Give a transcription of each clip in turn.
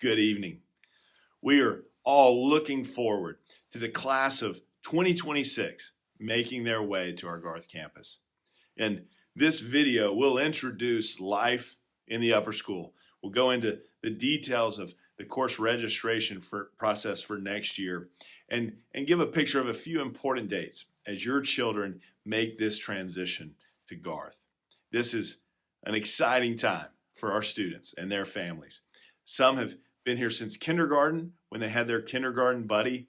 Good evening. We are all looking forward to the class of 2026 making their way to our Garth campus. In this video, we'll introduce life in the upper school. We'll go into the details of the course registration process for next year and give a picture of a few important dates as your children make this transition to Garth. This is an exciting time for our students and their families. Some have been here since kindergarten when they had their kindergarten buddy,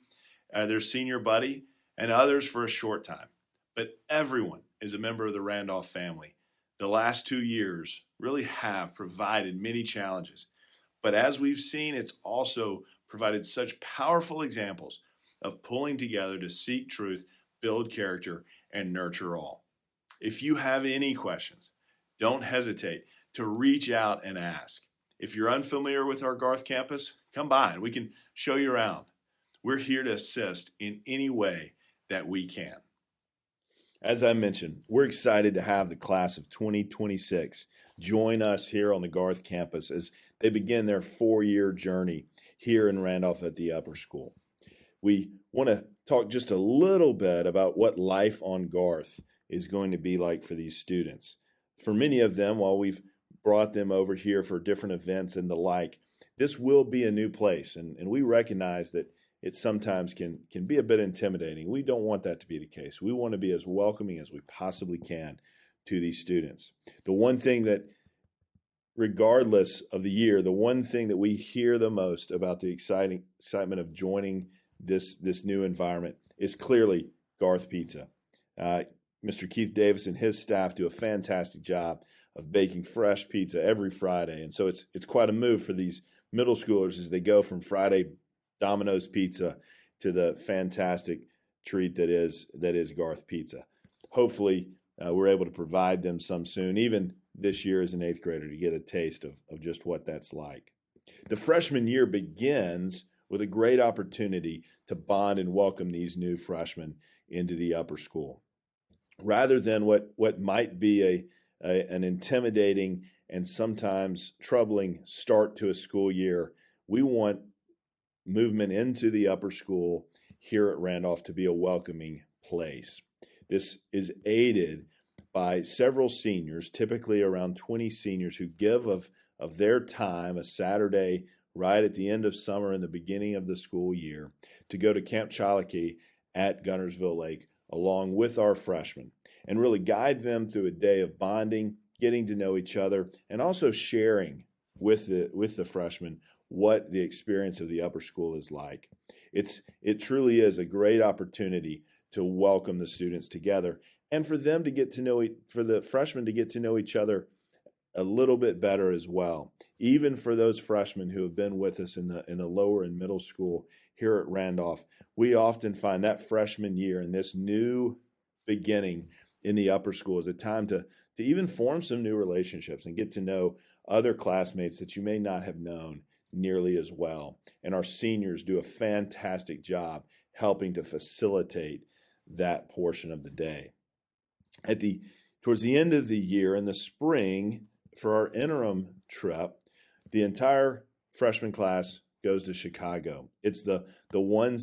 their senior buddy, and others for a short time. But everyone is a member of the Randolph family. The last 2 years really have provided many challenges. But as we've seen, it's also provided such powerful examples of pulling together to seek truth, build character, and nurture all. If you have any questions, don't hesitate to reach out and ask. If you're unfamiliar with our Garth campus, come by and we can show you around. We're here to assist in any way that we can. As I mentioned, we're excited to have the class of 2026 join us here on the Garth campus as they begin their 4-year journey here in Randolph at the upper school. We want to talk just a little bit about what life on Garth is going to be like for these students. For many of them, while we've brought them over here for different events and the like, this will be a new place, and we recognize that it sometimes can be a bit intimidating. We don't want that to be the case. We want to be as welcoming as we possibly can to these students. The one thing that, regardless of the year, the one thing that we hear the most about the excitement of joining this new environment is clearly Garth Pizza. Mr. Keith Davis and his staff do a fantastic job of baking fresh pizza every Friday. And so it's quite a move for these middle schoolers as they go from Friday Domino's pizza to the fantastic treat that is Garth Pizza. Hopefully, we're able to provide them some soon, even this year as an 8th grader, to get a taste of just what that's like. The freshman year begins with a great opportunity to bond and welcome these new freshmen into the upper school. Rather than what might be an intimidating and sometimes troubling start to a school year, we want movement into the upper school here at Randolph to be a welcoming place. This is aided by several seniors, typically around 20 seniors, who give of their time a Saturday right at the end of summer and the beginning of the school year to go to Camp Chalakee at Guntersville Lake along with our freshmen and really guide them through a day of bonding, getting to know each other, and also sharing with the freshmen what the experience of the upper school is like. It truly is a great opportunity to welcome the students together and for them to get to know, for the freshmen to get to know each other a little bit better as well. Even for those freshmen who have been with us in the lower and middle school here at Randolph, we often find that freshman year and this new beginning in the upper school is a time to even form some new relationships and get to know other classmates that you may not have known nearly as well. And our seniors do a fantastic job helping to facilitate that portion of the day. Towards the end of the year in the spring, for our interim trip, the entire freshman class goes to Chicago. It's the one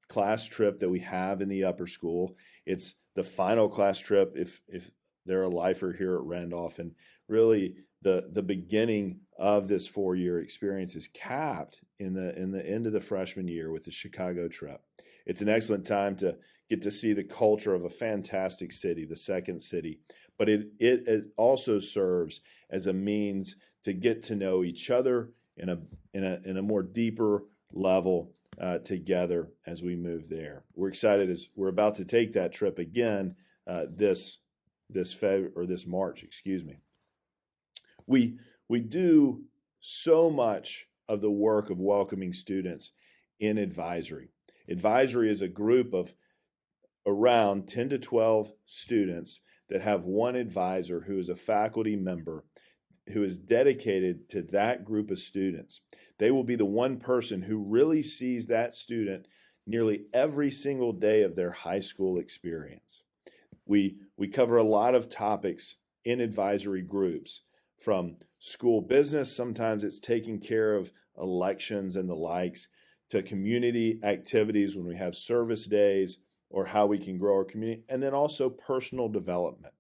class trip that we have in the upper school. It's the final class trip if they're a lifer here at Randolph, and really the beginning of this 4-year experience is capped in the end of the freshman year with the Chicago trip. It's an excellent time to get to see the culture of a fantastic city, the second city, but it also serves as a means to get to know each other in a more deeper level together as we move there. We're excited as we're about to take that trip again this March, excuse me. We do so much of the work of welcoming students in advisory. Advisory is a group of around 10 to 12 students that have one advisor who is a faculty member who is dedicated to that group of students. They will be the one person who really sees that student nearly every single day of their high school experience. We cover a lot of topics in advisory groups, from school business. Sometimes it's taking care of elections and the likes, to community activities when we have service days, or how we can grow our community, and then also personal development.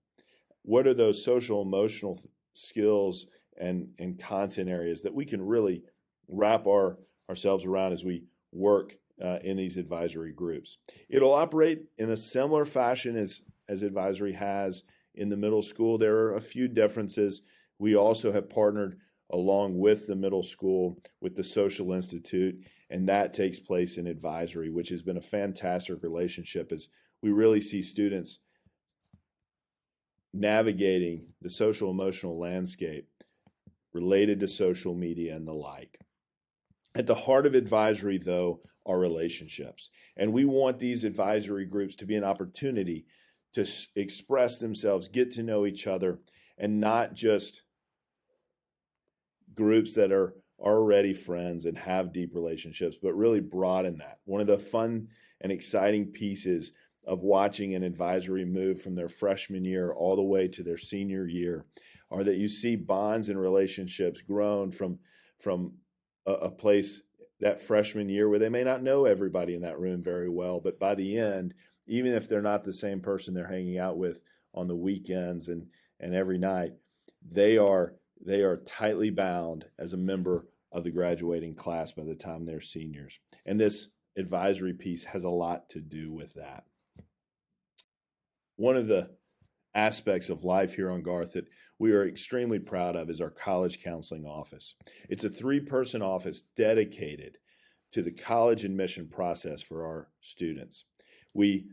What are those social emotional skills and content areas that we can really wrap ourselves around as we work in these advisory groups? It'll operate in a similar fashion as advisory has in the middle school. There are a few differences. We also have partnered along with the middle school with the Social Institute, and that takes place in advisory, which has been a fantastic relationship as we really see students navigating the social emotional landscape related to social media and the like. At the heart of advisory, though, are relationships. And we want these advisory groups to be an opportunity to express themselves, get to know each other, and not just groups that are already friends and have deep relationships, but really broaden that. One of the fun and exciting pieces of watching an advisory move from their freshman year all the way to their senior year are that you see bonds and relationships grown from a place that freshman year where they may not know everybody in that room very well, but by the end, even if they're not the same person they're hanging out with on the weekends and every night, they are tightly bound as a member of the graduating class by the time they're seniors. And this advisory piece has a lot to do with that. One of the aspects of life here on Garth that we are extremely proud of is our college counseling office. It's a 3-person office dedicated to the college admission process for our students. We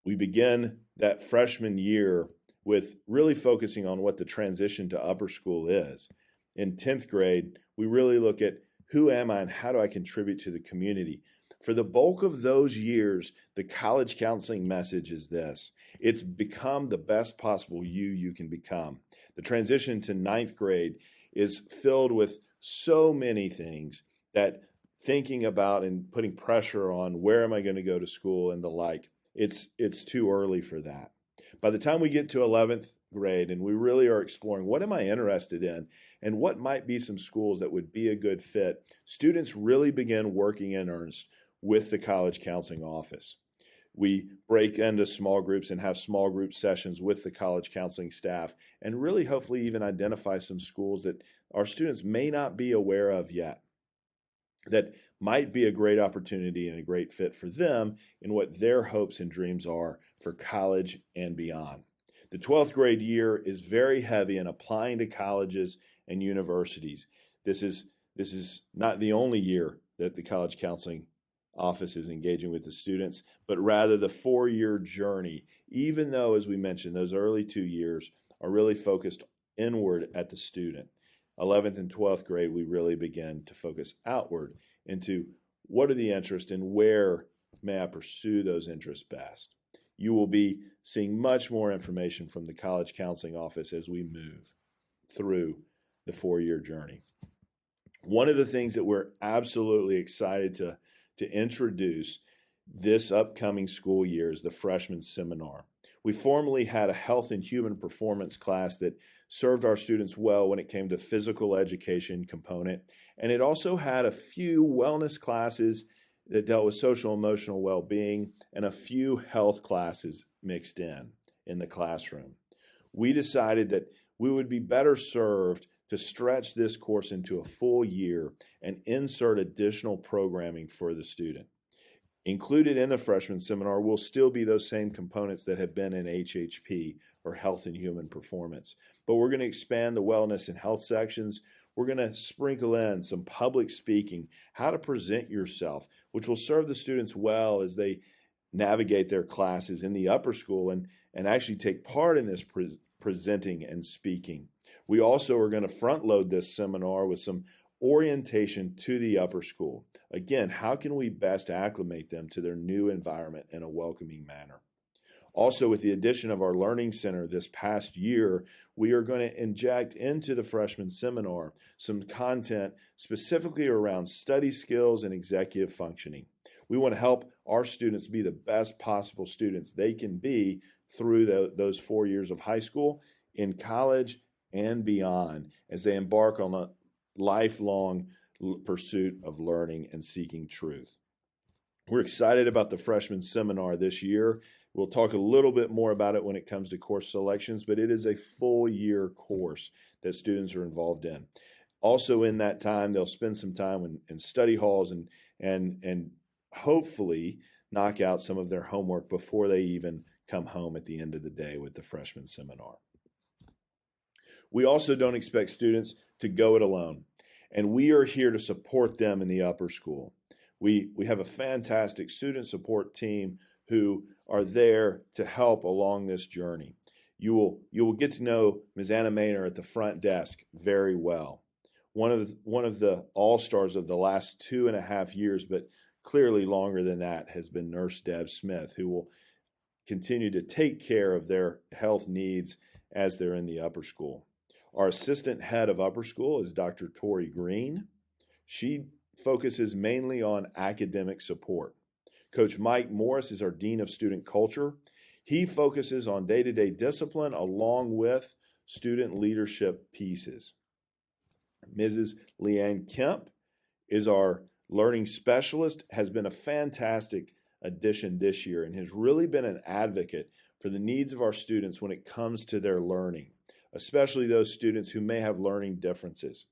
begin that freshman year with really focusing on what the transition to upper school is. In 10th grade, we really look at who am I and how do I contribute to the community. For the bulk of those years, the college counseling message is this: it's become the best possible you can become. The transition to 9th grade is filled with so many things that thinking about and putting pressure on where am I going to go to school and the like, it's too early for that. By the time we get to 11th grade and we really are exploring what am I interested in and what might be some schools that would be a good fit, students really begin working in earnest with the college counseling office. We break into small groups and have small group sessions with the college counseling staff and really hopefully even identify some schools that our students may not be aware of yet that might be a great opportunity and a great fit for them in what their hopes and dreams are for college and beyond. The 12th grade year is very heavy in applying to colleges and universities. This is not the only year that the college counseling office is engaging with the students, but rather the 4-year journey, even though, as we mentioned, those early 2 years are really focused inward at the student. 11th and 12th grade, we really begin to focus outward into what are the interests and where may I pursue those interests best. You will be seeing much more information from the college counseling office as we move through the 4-year journey. One of the things that we're absolutely excited to introduce this upcoming school year is the Freshman Seminar. We formerly had a health and human performance class that served our students well when it came to physical education component, and it also had a few wellness classes that dealt with social emotional well-being and a few health classes mixed in the classroom. We decided that we would be better served to stretch this course into a full year and insert additional programming for the student. Included in the freshman seminar will still be those same components that have been in HHP, or Health and Human Performance. But we're going to expand the wellness and health sections. We're going to sprinkle in some public speaking, how to present yourself, which will serve the students well as they navigate their classes in the upper school and actually take part in this presenting and speaking. We also are going to front load this seminar with some orientation to the upper school. Again, how can we best acclimate them to their new environment in a welcoming manner? Also, with the addition of our Learning Center this past year, we are going to inject into the freshman seminar some content specifically around study skills and executive functioning. We want to help our students be the best possible students they can be through those 4 years of high school, in college, and beyond as they embark on a lifelong pursuit of learning and seeking truth. We're excited about the freshman seminar this year. We'll talk a little bit more about it when it comes to course selections, but it is a full year course that students are involved in. Also in that time, they'll spend some time in study halls and hopefully knock out some of their homework before they even come home at the end of the day with the freshman seminar. We also don't expect students to go it alone, and we are here to support them in the upper school. We have a fantastic student support team who are there to help along this journey. You will get to know Ms. Anna Maynor at the front desk very well. One of the all-stars of the last 2.5 years, but clearly longer than that, has been Nurse Deb Smith, who will continue to take care of their health needs as they're in the upper school. Our assistant head of upper school is Dr. Tori Green. She focuses mainly on academic support. Coach Mike Morris is our Dean of Student Culture. He focuses on day-to-day discipline along with student leadership pieces. Mrs. Leanne Kemp is our learning specialist, has been a fantastic addition this year and has really been an advocate for the needs of our students when it comes to their learning, especially those students who may have learning differences.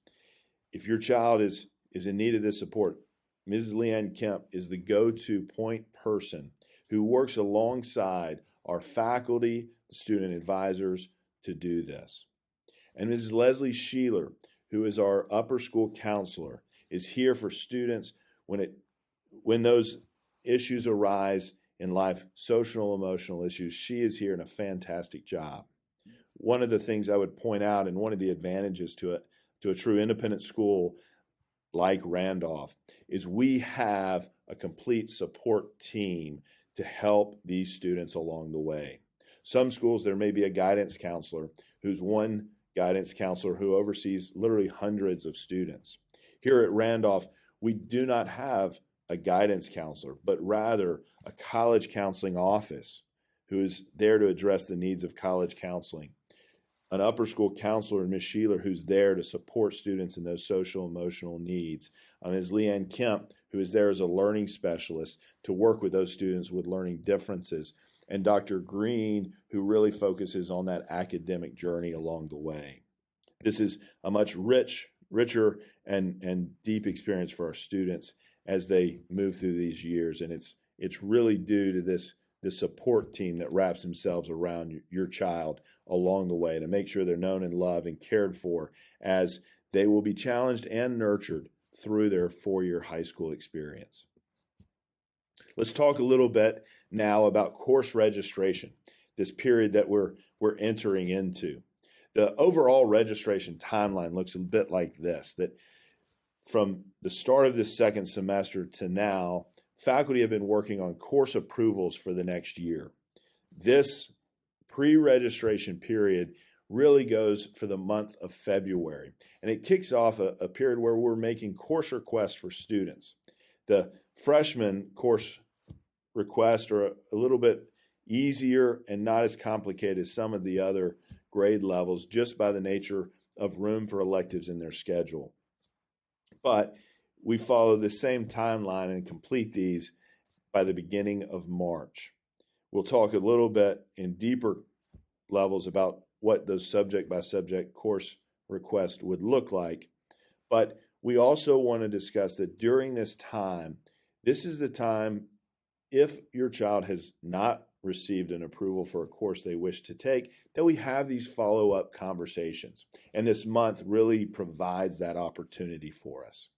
If your child is in need of this support, Mrs. Leanne Kemp is the go-to point person who works alongside our faculty, student advisors to do this. And Mrs. Leslie Sheeler, who is our upper school counselor, is here for students when those issues arise in life, social, emotional issues. She is here in a fantastic job. One of the things I would point out, and one of the advantages to a true independent school like Randolph, is we have a complete support team to help these students along the way. Some schools, there may be a guidance counselor who's one guidance counselor who oversees literally hundreds of students. Here at Randolph, we do not have a guidance counselor, but rather a college counseling office who is there to address the needs of college counseling. An upper school counselor, Ms. Sheeler, who's there to support students in those social emotional needs. Ms. Leanne Kemp, who is there as a learning specialist to work with those students with learning differences. And Dr. Green, who really focuses on that academic journey along the way. This is a much richer and deep experience for our students as they move through these years. And it's really due to this support team that wraps themselves around your child along the way to make sure they're known and loved and cared for as they will be challenged and nurtured through their 4-year high school experience. Let's talk a little bit now about course registration, this period that we're entering into. The overall registration timeline looks a bit like this, that from the start of this second semester to now, faculty have been working on course approvals for the next year. This pre-registration period really goes for the month of February, and it kicks off a period where we're making course requests for students. The freshman course requests are a little bit easier and not as complicated as some of the other grade levels just by the nature of room for electives in their schedule. But we follow the same timeline and complete these by the beginning of March. We'll talk a little bit in deeper levels about what those subject-by-subject course requests would look like. But we also want to discuss that during this time, this is the time, if your child has not received an approval for a course they wish to take, that we have these follow-up conversations. And this month really provides that opportunity for us.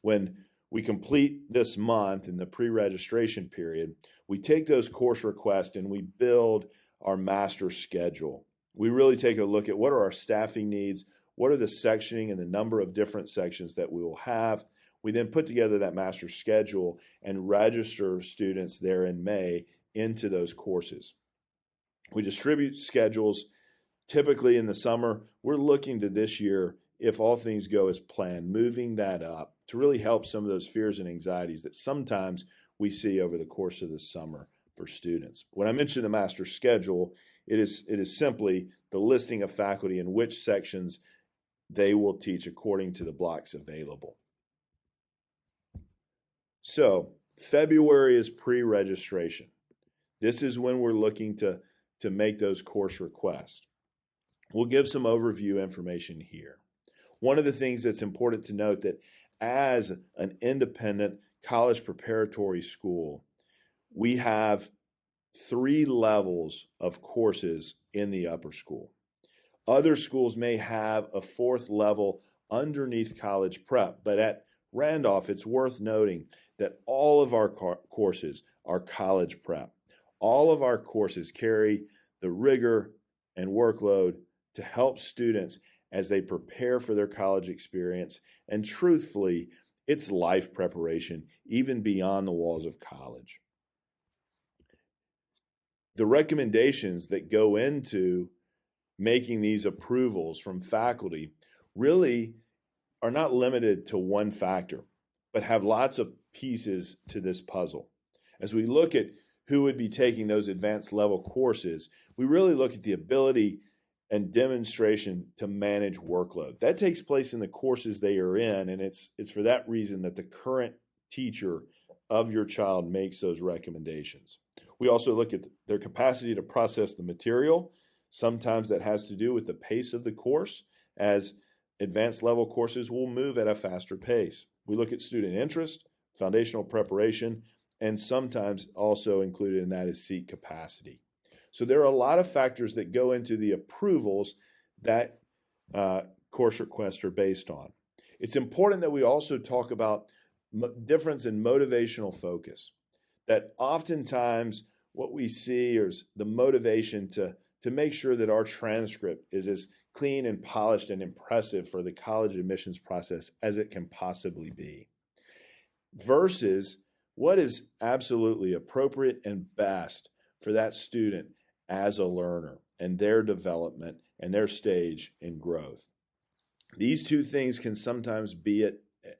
When we complete this month in the pre-registration period, we take those course requests and we build our master schedule. We really take a look at what are our staffing needs, what are the sectioning and the number of different sections that we will have. We then put together that master schedule and register students there in May into those courses. We distribute schedules typically in the summer. We're looking to this year, if all things go as planned, moving that up to really help some of those fears and anxieties that sometimes we see over the course of the summer for students. When I mention the master schedule, it is simply the listing of faculty and which sections they will teach according to the blocks available. So February is pre-registration. This is when we're looking to make those course requests. We'll give some overview information here. One of the things that's important to note that as an independent college preparatory school, we have 3 levels of courses in the upper school. Other schools may have a 4th level underneath college prep, but at Randolph, it's worth noting that all of our courses are college prep. All of our courses carry the rigor and workload to help students as they prepare for their college experience. And truthfully, it's life preparation, even beyond the walls of college. The recommendations that go into making these approvals from faculty really are not limited to one factor, but have lots of pieces to this puzzle. As we look at who would be taking those advanced level courses, we really look at the ability and demonstration to manage workload. That takes place in the courses they are in, and it's for that reason that the current teacher of your child makes those recommendations. We also look at their capacity to process the material. Sometimes that has to do with the pace of the course, as advanced level courses will move at a faster pace. We look at student interest, foundational preparation, and sometimes also included in that is seat capacity. So there are a lot of factors that go into the approvals that course requests are based on. It's important that we also talk about difference in motivational focus, that oftentimes what we see is the motivation to make sure that our transcript is as clean and polished and impressive for the college admissions process as it can possibly be, versus what is absolutely appropriate and best for that student as a learner and their development and their stage in growth. These two things can sometimes be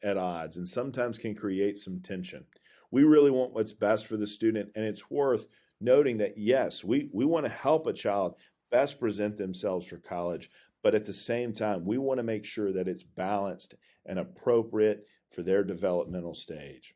at odds and sometimes can create some tension. We really want what's best for the student, and it's worth noting that, yes, we want to help a child best present themselves for college, but at the same time, we want to make sure that it's balanced and appropriate for their developmental stage.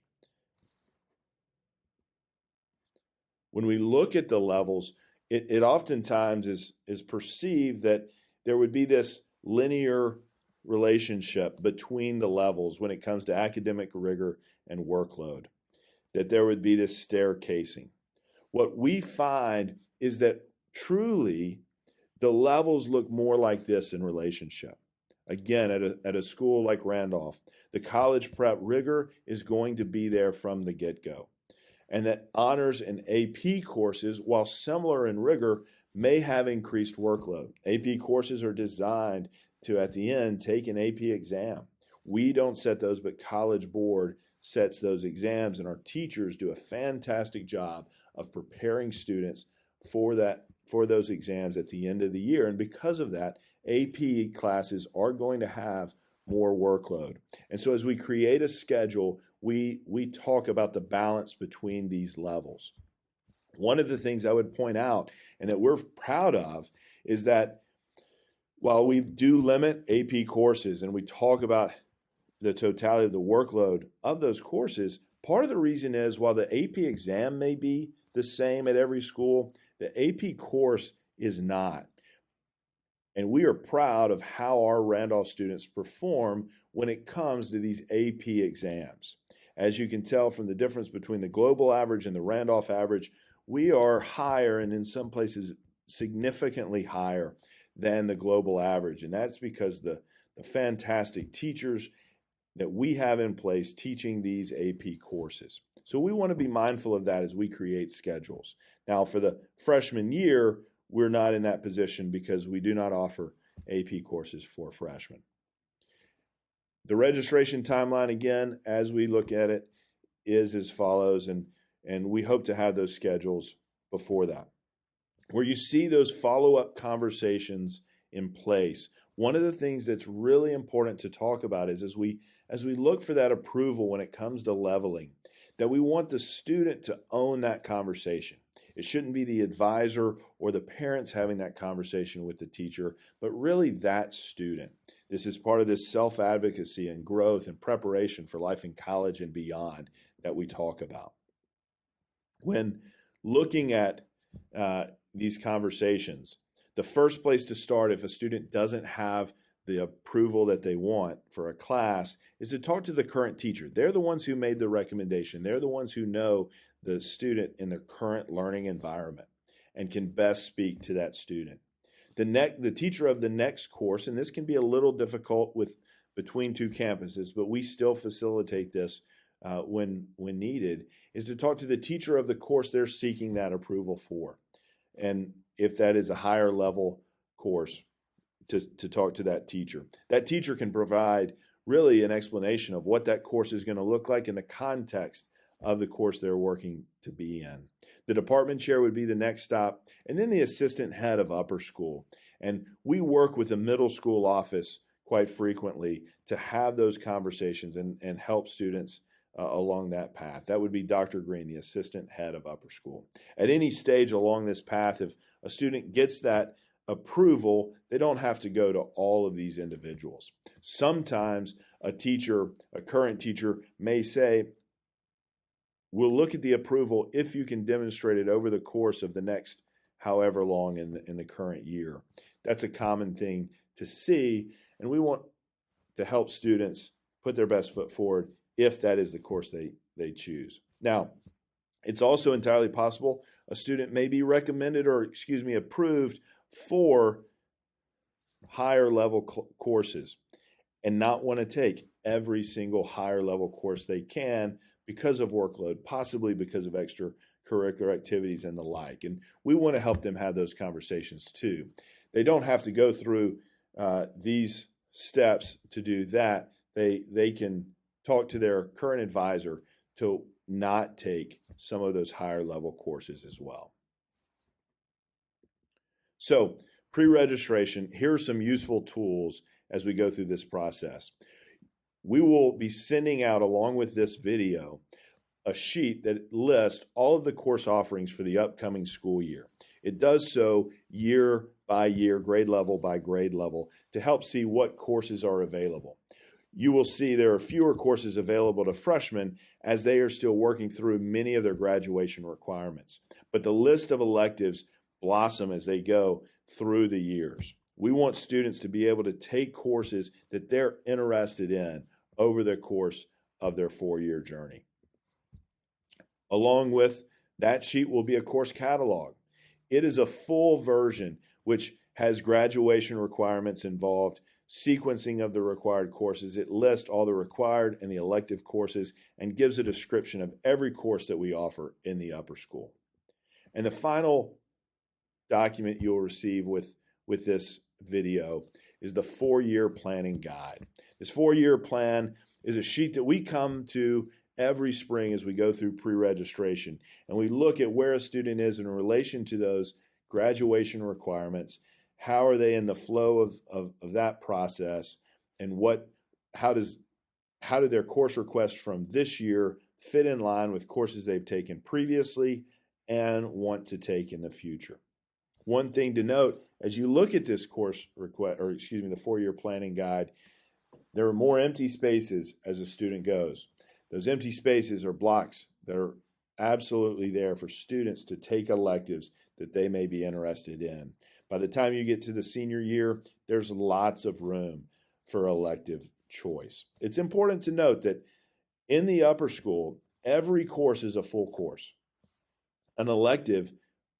When we look at the levels, it oftentimes is perceived that there would be this linear relationship between the levels when it comes to academic rigor and workload, that there would be this staircasing. What we find is that truly the levels look more like this in relationship. Again, at a school like Randolph, the college prep rigor is going to be there from the get-go. And that honors and AP courses, while similar in rigor, may have increased workload. AP courses are designed to, at the end, take an AP exam. We don't set those, but College Board sets those exams, and our teachers do a fantastic job of preparing students for those exams at the end of the year. And because of that, AP classes are going to have more workload. And so as we create a schedule, we talk about the balance between these levels. One of the things I would point out, and that we're proud of, is that while we do limit AP courses and we talk about the totality of the workload of those courses, part of the reason is while the AP exam may be the same at every school, the AP course is not. And we are proud of how our Randolph students perform when it comes to these AP exams. As you can tell from the difference between the global average and the Randolph average, we are higher, and in some places significantly higher than the global average. And that's because the fantastic teachers that we have in place teaching these AP courses. So we want to be mindful of that as we create schedules. Now, for the freshman year, we're not in that position because we do not offer AP courses for freshmen. The registration timeline, again, as we look at it, is as follows, and we hope to have those schedules before that. Where you see those follow-up conversations in place, one of the things that's really important to talk about is as we look for that approval when it comes to leveling, that we want the student to own that conversation. It shouldn't be the advisor or the parents having that conversation with the teacher, but really that student. This is part of this self-advocacy and growth and preparation for life in college and beyond that we talk about. When looking at these conversations, the first place to start if a student doesn't have the approval that they want for a class is to talk to the current teacher. They're the ones who made the recommendation. They're the ones who know the student in their current learning environment and can best speak to that student. The teacher of the next course, and this can be a little difficult between two campuses, but we still facilitate this when needed, is to talk to the teacher of the course they're seeking that approval for. And if that is a higher level course, to talk to that teacher. That teacher can provide really an explanation of what that course is going to look like in the context of the course they're working to be in. The department chair would be the next stop, and then the assistant head of upper school. And we work with the middle school office quite frequently to have those conversations and help students along that path. That would be Dr. Green, the assistant head of upper school. At any stage along this path, if a student gets that approval, they don't have to go to all of these individuals. Sometimes a current teacher may say, we'll look at the approval if you can demonstrate it over the course of the next however long in the current year. That's a common thing to see, and we want to help students put their best foot forward if that is the course they choose. Now, it's also entirely possible a student may be recommended approved for higher level courses and not want to take every single higher level course they can because of workload, possibly because of extracurricular activities and the like. And we want to help them have those conversations too. They don't have to go through these steps to do that. They can talk to their current advisor to not take some of those higher level courses as well. So, pre-registration, here are some useful tools as we go through this process. We will be sending out, along with this video, a sheet that lists all of the course offerings for the upcoming school year. It does so year by year, grade level by grade level, to help see what courses are available. You will see there are fewer courses available to freshmen as they are still working through many of their graduation requirements. But the list of electives blossom as they go through the years. We want students to be able to take courses that they're interested in over the course of their four-year journey. Along with that sheet will be a course catalog. It is a full version which has graduation requirements involved, sequencing of the required courses. It lists all the required and the elective courses and gives a description of every course that we offer in the upper school. And the final document you'll receive with this video is the four-year planning guide. This four-year plan is a sheet that we come to every spring as we go through pre-registration, and we look at where a student is in relation to those graduation requirements. How are they in the flow of that process, and how do their course requests from this year fit in line with courses they've taken previously and want to take in the future. One thing to note, as you look at this the four-year planning guide, there are more empty spaces as a student goes. Those empty spaces are blocks that are absolutely there for students to take electives that they may be interested in. By the time you get to the senior year, there's lots of room for elective choice. It's important to note that in the upper school, every course is a full course. An elective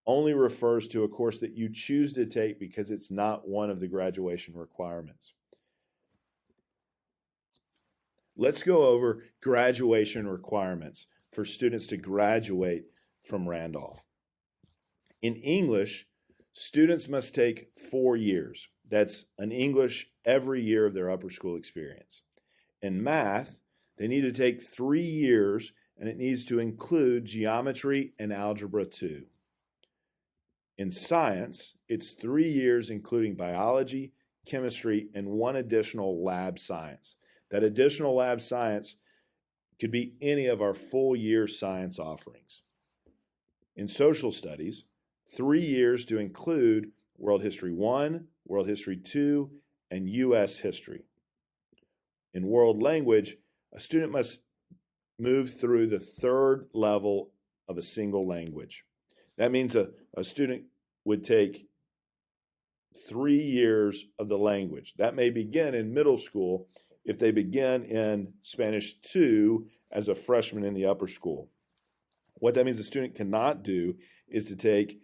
only refers to a course that you choose to take because it's not one of the graduation requirements. Let's go over graduation requirements for students to graduate from Randolph. In English, students must take 4 years. That's an English every year of their upper school experience. In math, they need to take 3 years, and it needs to include geometry and algebra 2. In science, it's 3 years including biology, chemistry, and 1 additional lab science. That additional lab science could be any of our full year science offerings. In social studies, 3 years to include World History 1, World History 2, and U.S. history. In world language, a student must move through the third level of a single language. That means a student would take 3 years of the language. That may begin in middle school if they begin in Spanish 2 as a freshman in the upper school. What that means a student cannot do is to take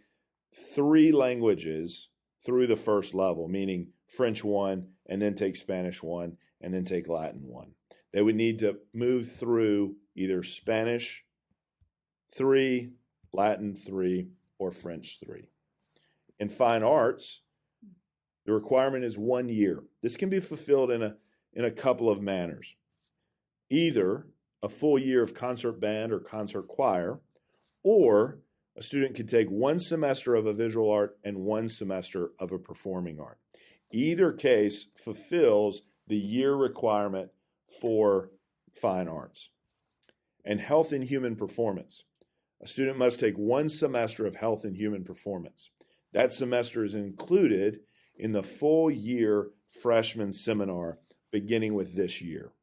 3 languages through the first level, meaning French 1, and then take Spanish 1, and then take Latin 1. They would need to move through either Spanish 3, Latin 3, or French 3. In fine arts, the requirement is 1 year. This can be fulfilled in a couple of manners. Either a full year of concert band or concert choir, or a student could take 1 semester of a visual art and 1 semester of a performing art. Either case fulfills the year requirement for fine arts. And health and human performance. A student must take 1 semester of health and human performance. That semester is included in the full year freshman seminar beginning with this year.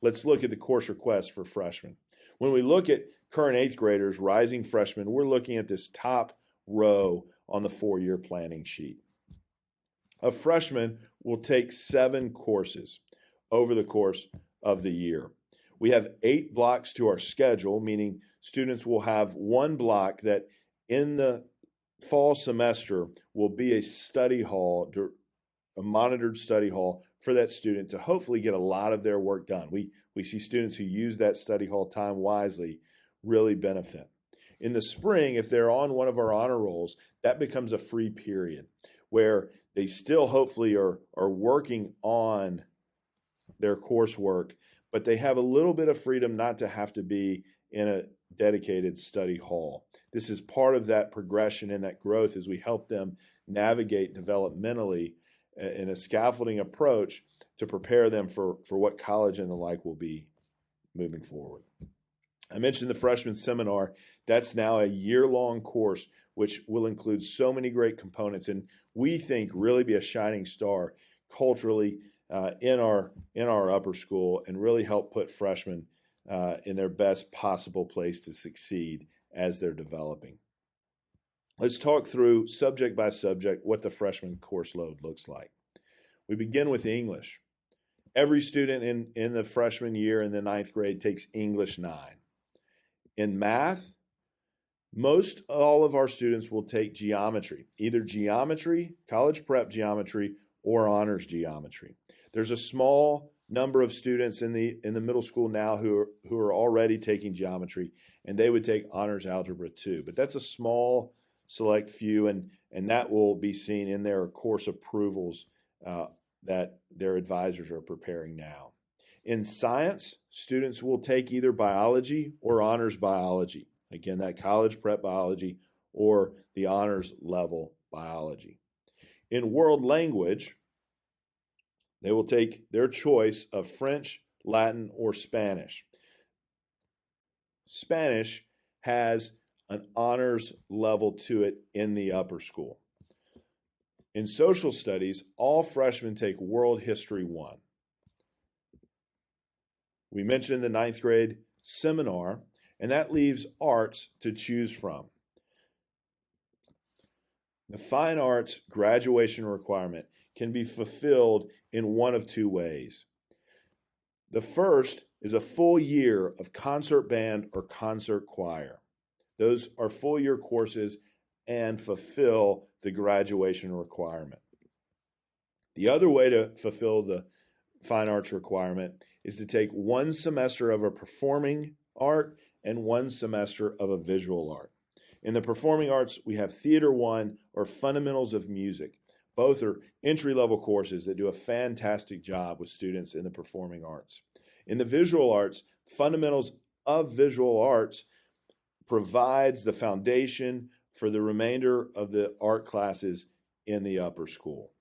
Let's look at the course requests for freshmen. When we look at current 8th graders, rising freshmen, we're looking at this top row on the 4-year planning sheet. A freshman will take 7 courses over the course of the year. We have 8 blocks to our schedule, meaning students will have 1 block that in the fall semester will be a study hall, a monitored study hall for that student to hopefully get a lot of their work done. We see students who use that study hall time wisely really benefit. In the spring, if they're on one of our honor rolls, that becomes a free period where they still hopefully are working on their coursework, but they have a little bit of freedom not to have to be in a dedicated study hall. This is part of that progression and that growth as we help them navigate developmentally in a scaffolding approach to prepare them for what college and the like will be moving forward. I mentioned the freshman seminar. That's now a year-long course which will include so many great components and we think really be a shining star culturally in our upper school and really help put freshmen in their best possible place to succeed as they're developing. Let's talk through subject by subject what the freshman course load looks like. We begin with English. Every student in the freshman year in the 9th grade takes English 9. In math, most all of our students will take geometry, either geometry, college prep geometry, or honors geometry. There's a small number of students in the middle school now who are already taking geometry, and they would take honors algebra too. But that's a small select few, and that will be seen in their course approvals that their advisors are preparing now. In science, students will take either biology or honors biology. Again, that college prep biology or the honors level biology. In world language, they will take their choice of French, Latin, or Spanish. Spanish has an honors level to it in the upper school. In social studies, all freshmen take World History 1. We mentioned the 9th grade seminar, and that leaves arts to choose from. The fine arts graduation requirement can be fulfilled in one of 2 ways. The first is a full year of concert band or concert choir. Those are full year courses and fulfill the graduation requirement. The other way to fulfill the fine arts requirement is to take 1 semester of a performing art and 1 semester of a visual art. In the performing arts, we have Theater 1 or Fundamentals of Music. Both are entry-level courses that do a fantastic job with students in the performing arts. In the visual arts, Fundamentals of Visual Arts provides the foundation for the remainder of the art classes in the upper school.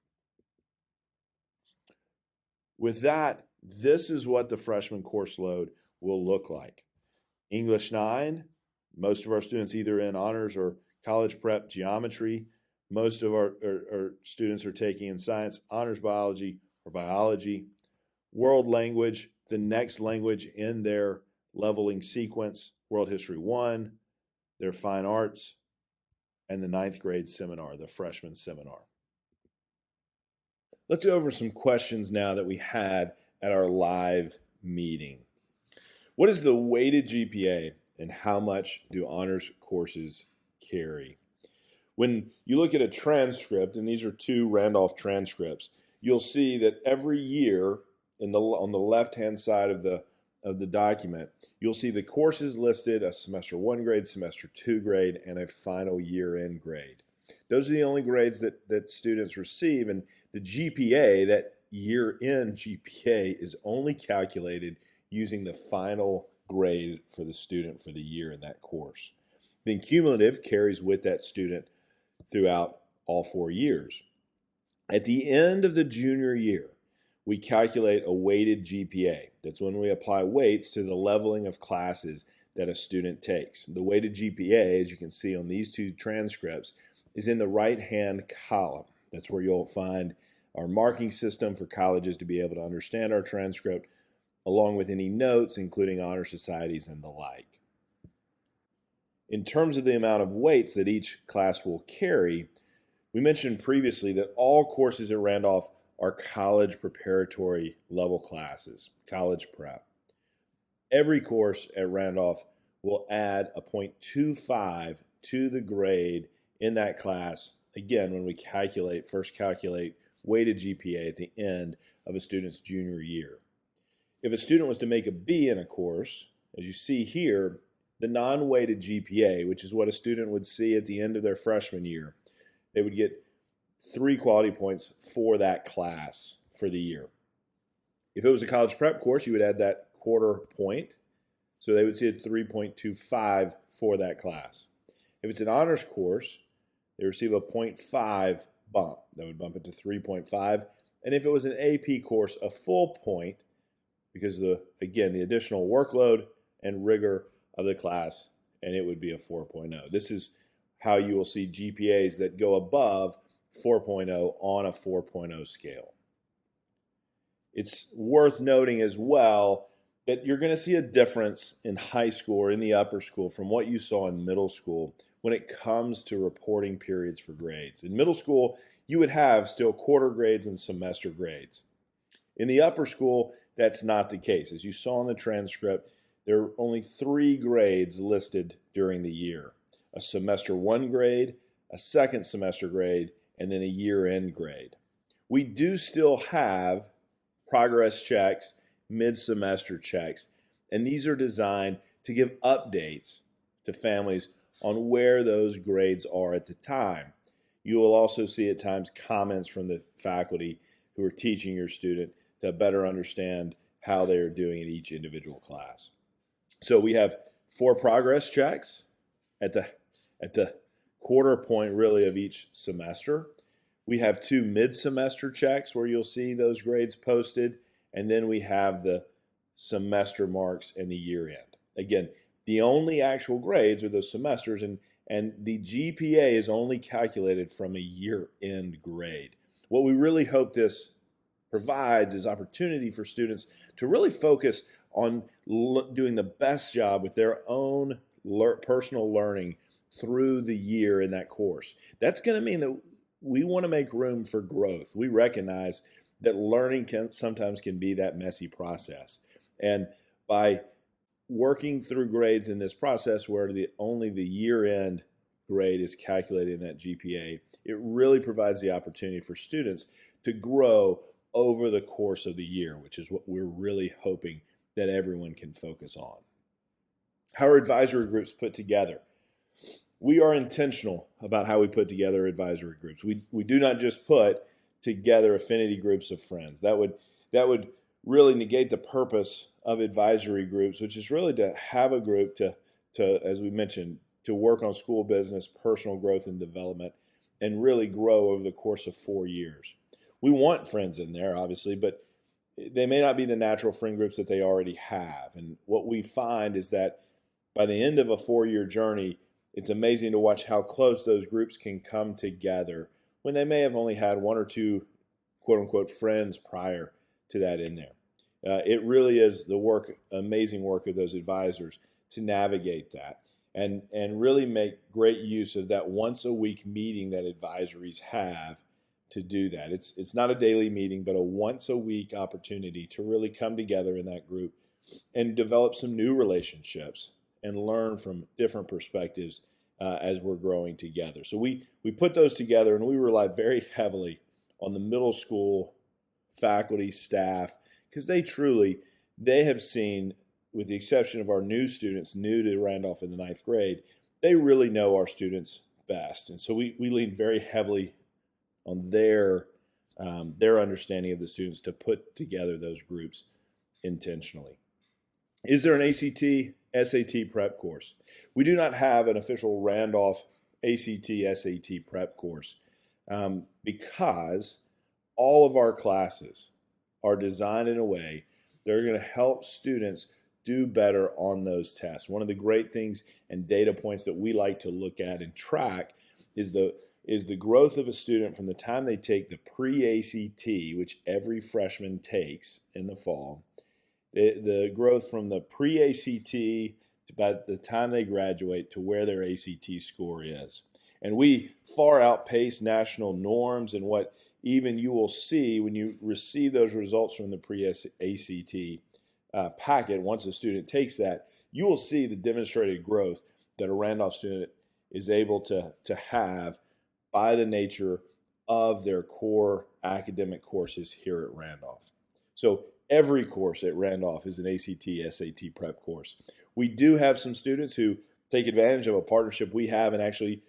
With that, this is what the freshman course load will look like. English 9, Most of our students either in honors or college prep geometry. Most of our students are taking in science, honors biology, or biology. World language, the next language in their leveling sequence, World History 1, their fine arts, and the 9th grade seminar, the freshman seminar. Let's go over some questions now that we had at our live meeting. What is the weighted GPA and how much do honors courses carry? When you look at a transcript, and these are 2 Randolph transcripts, you'll see that every year on the left-hand side of the document, you'll see the courses listed, a semester 1 grade, semester 2 grade, and a final year-end grade. Those are the only grades that students receive, and the GPA, that year-end GPA, is only calculated using the final grade for the student for the year in that course. Then cumulative carries with that student throughout all 4 years. At the end of the junior year, we calculate a weighted GPA. That's when we apply weights to the leveling of classes that a student takes. The weighted GPA, as you can see on these 2 transcripts, is in the right-hand column. That's where you'll find our marking system for colleges to be able to understand our transcript, along with any notes, including honor societies and the like. In terms of the amount of weights that each class will carry, we mentioned previously that all courses at Randolph are college preparatory level classes, college prep. Every course at Randolph will add a 0.25 to the grade in that class, again, when we first calculate weighted GPA at the end of a student's junior year. If a student was to make a B in a course, as you see here, the non-weighted GPA, which is what a student would see at the end of their freshman year, they would get 3 quality points for that class for the year. If it was a college prep course, you would add that quarter point, so they would see a 3.25 for that class. If it's an honors course, they receive a 0.5 bump. That would bump it to 3.5. And if it was an AP course, a full point, because the additional workload and rigor of the class, and it would be a 4.0. This is how you will see GPAs that go above 4.0 on a 4.0 scale. It's worth noting as well that you're going to see a difference in high school or in the upper school from what you saw in middle school when it comes to reporting periods for grades. In middle school, you would have still quarter grades and semester grades. In the upper school, that's not the case. As you saw in the transcript, there are only 3 grades listed during the year: a semester 1 grade, a second semester grade, and then a year-end grade. We do still have progress checks, mid-semester checks, and these are designed to give updates to families on where those grades are at the time. You will also see at times comments from the faculty who are teaching your student to better understand how they are doing in each individual class. So we have 4 progress checks at the quarter point really of each semester. We have 2 mid-semester checks where you'll see those grades posted, and then we have the semester marks and the year end. Again, the only actual grades are those semesters, and the GPA is only calculated from a year-end grade. What we really hope this provides is opportunity for students to really focus on doing the best job with their own personal learning through the year in that course. That's going to mean that we want to make room for growth. We recognize that learning sometimes can be that messy process. And by working through grades in this process where only the year-end grade is calculated in that GPA, it really provides the opportunity for students to grow over the course of the year, which is what we're really hoping that everyone can focus on. How are advisory groups put together? We are intentional about how we put together advisory groups. We do not just put together affinity groups of friends. That would really negate the purpose of advisory groups, which is really to have a group to as we mentioned, to work on school business, personal growth and development, and really grow over the course of 4 years. We want friends in there, obviously, but they may not be the natural friend groups that they already have. And what we find is that by the end of a 4-year journey, it's amazing to watch how close those groups can come together when they may have only had one or two quote unquote friends prior to that in there. It really is the amazing work of those advisors to navigate that and really make great use of that once a week meeting that advisories have to do that. It's not a daily meeting, but a once a week opportunity to really come together in that group and develop some new relationships and learn from different perspectives as we're growing together. So we put those together, and we rely very heavily on the middle school faculty, staff, because they have seen, with the exception of our new students, new to Randolph in the 9th grade, they really know our students best. And so we lean very heavily on their understanding of the students to put together those groups intentionally. Is there an ACT, SAT prep course? We do not have an official Randolph ACT, SAT prep course because all of our classes are designed in a way they're going to help students do better on those tests. One of the great things and data points that we like to look at and track is the growth of a student from the time they take the pre-ACT, which every freshman takes in the fall, the growth from the pre-ACT to about the time they graduate to where their ACT score is. And we far outpace national norms and what even you will see when you receive those results from the pre-ACT packet. Once a student takes that, you will see the demonstrated growth that a Randolph student is able to have by the nature of their core academic courses here at Randolph. So every course at Randolph is an ACT, SAT prep course. We do have some students who take advantage of a partnership we have and actually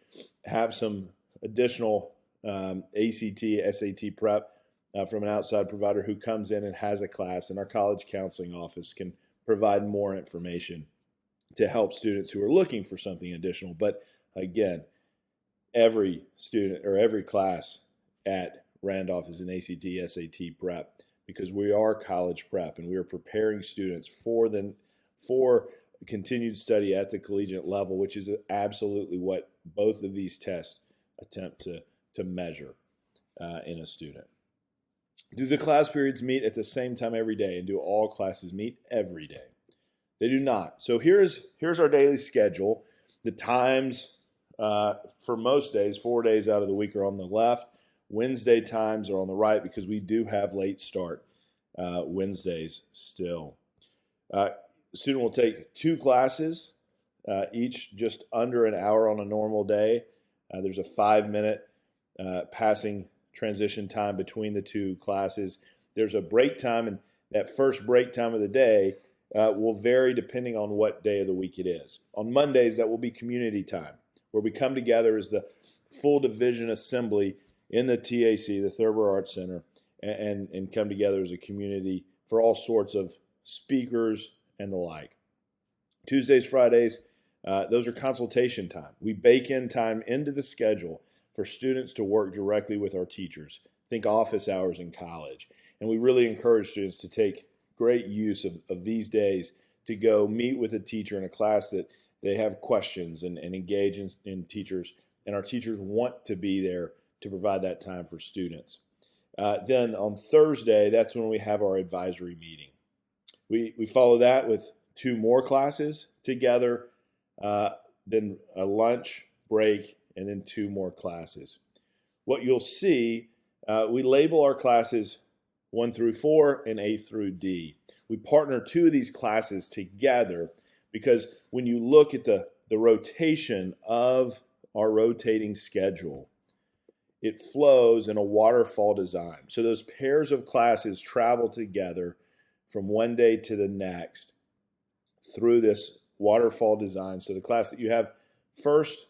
have some additional ACT, SAT prep from an outside provider who comes in and has a class, and our college counseling office can provide more information to help students who are looking for something additional. But again, every student or every class at Randolph is an ACT, SAT prep because we are college prep and we are preparing students for continued study at the collegiate level, which is absolutely what both of these tests attempt to measure in a student. Do the class periods meet at the same time every day, and do all classes meet every day? They do not. So here's our daily schedule. The times for most days, 4 days out of the week, are on the left. Wednesday times are on the right because we do have late start Wednesdays still. The student will take 2 classes, each just under an hour on a normal day. There's a 5-minute passing transition time between the 2 classes. There's a break time, and that first break time of the day will vary depending on what day of the week it is. On Mondays, that will be community time, where we come together as the full division assembly in the TAC, the Thurber Arts Center, and come together as a community for all sorts of speakers and the like. Tuesdays, Fridays, those are consultation time. We bake in time into the schedule for students to work directly with our teachers. Think office hours in college. And we really encourage students to take great use of these days to go meet with a teacher in a class that they have questions and engage in teachers. And our teachers want to be there to provide that time for students. Then on Thursday, that's when we have our advisory meeting. We follow that with 2 more classes together, then a lunch break, and then 2 more classes. What you'll see, we label our classes 1 through 4 and A through D. We partner 2 of these classes together because when you look at the rotation of our rotating schedule, it flows in a waterfall design. So those pairs of classes travel together from one day to the next through this waterfall design. So the class that you have first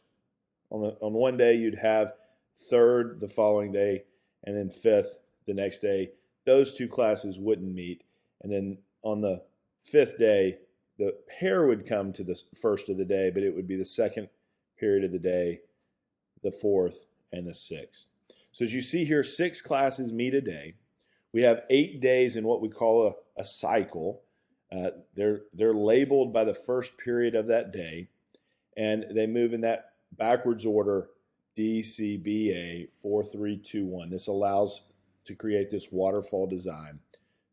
on one day, you'd have third the following day, and then fifth the next day. Those 2 classes wouldn't meet. And then on the 5th day, the pair would come to the first of the day, but it would be the second period of the day, the 4th, and the 6th. So as you see here, 6 classes meet a day. We have 8 days in what we call a cycle. They're labeled by the first period of that day, and they move in that backwards order: DCBA 4321. This allows to create this waterfall design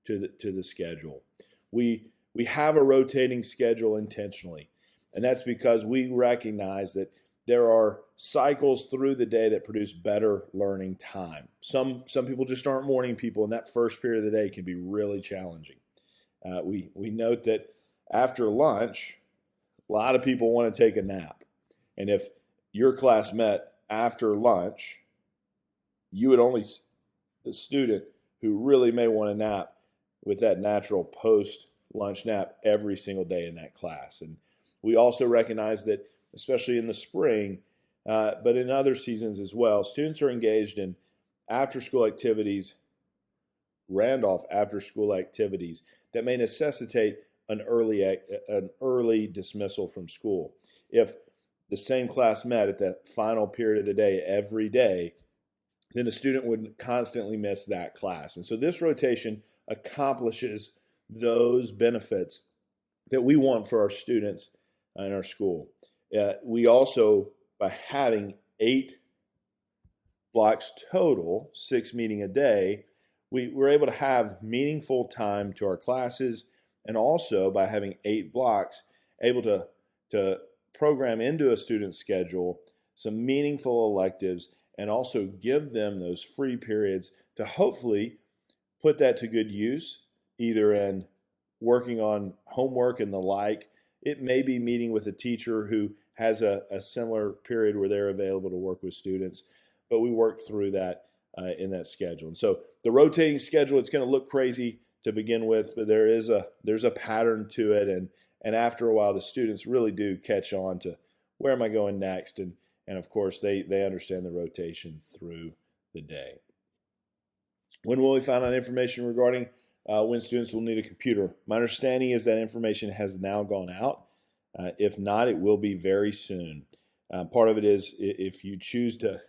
to the schedule. We have a rotating schedule intentionally, and that's because we recognize that there are cycles through the day that produce better learning time. Some people just aren't morning people, and that first period of the day can be really challenging. We note that after lunch, a lot of people want to take a nap. And if your class met after lunch, you would only, the student who really may want a nap with that natural post-lunch nap every single day in that class. And we also recognize that, especially in the spring, but in other seasons as well, students are engaged in after-school activities, Randolph after-school activities that may necessitate an early dismissal from school. If the same class met at that final period of the day every day, then the student would constantly miss that class. And so this rotation accomplishes those benefits that we want for our students in our school. We also, by having 8 blocks total, 6 meeting a day, we're able to have meaningful time to our classes, and also by having 8 blocks, able to program into a student's schedule some meaningful electives and also give them those free periods to hopefully put that to good use, either in working on homework and the like. It may be meeting with a teacher who has a similar period where they're available to work with students, but we work through that in that schedule. And so the rotating schedule, it's going to look crazy to begin with, but there's a pattern to it, and after a while, the students really do catch on to where am I going next, and of course they understand the rotation through the day. When will we find out information regarding when students will need a computer? My understanding is that information has now gone out. If not, it will be very soon. Part of it is if you choose to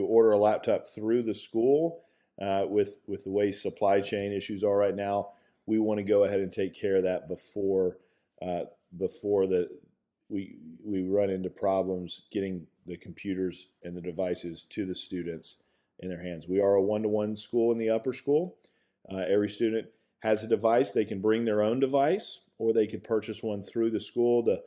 order a laptop through the school, with the way supply chain issues are right now, we want to go ahead and take care of that before we run into problems getting the computers and the devices to the students in their hands. We are a one-to-one school in the upper school. Every student has a device. They can bring their own device, or they could purchase one through the school.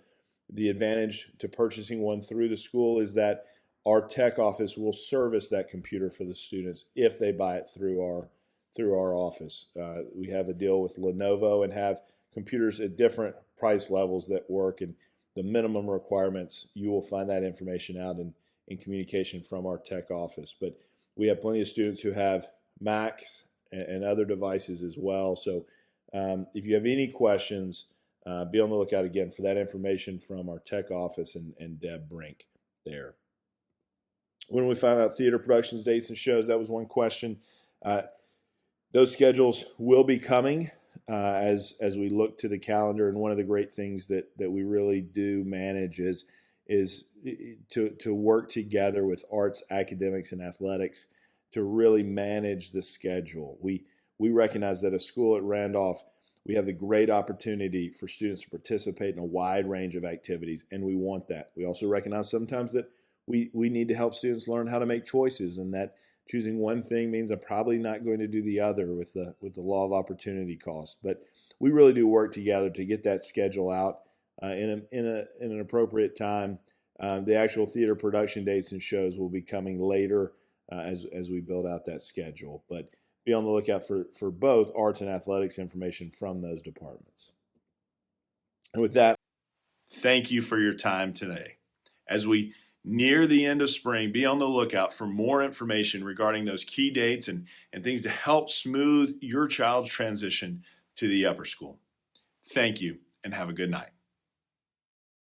The advantage to purchasing one through the school is that our tech office will service that computer for the students if they buy it through our office. We have a deal with Lenovo and have computers at different price levels that work, and the minimum requirements, you will find that information out in communication from our tech office. But we have plenty of students who have Macs and other devices as well. So if you have any questions, be on the lookout again for that information from our tech office and Deb Brink there. When we found out theater productions, dates, and shows, that was one question. Those schedules will be coming as we look to the calendar. And one of the great things that we really do manage is to work together with arts, academics, and athletics to really manage the schedule. We recognize that a school at Randolph, we have the great opportunity for students to participate in a wide range of activities, and we want that. We also recognize sometimes that we need to help students learn how to make choices, and that choosing one thing means I'm probably not going to do the other with the law of opportunity cost. But we really do work together to get that schedule out in an appropriate time. The actual theater production dates and shows will be coming later as we build out that schedule. But be on the lookout for both arts and athletics information from those departments. And with that, thank you for your time today. As we near the end of spring, be on the lookout for more information regarding those key dates and things to help smooth your child's transition to the upper school. Thank you, and have a good night.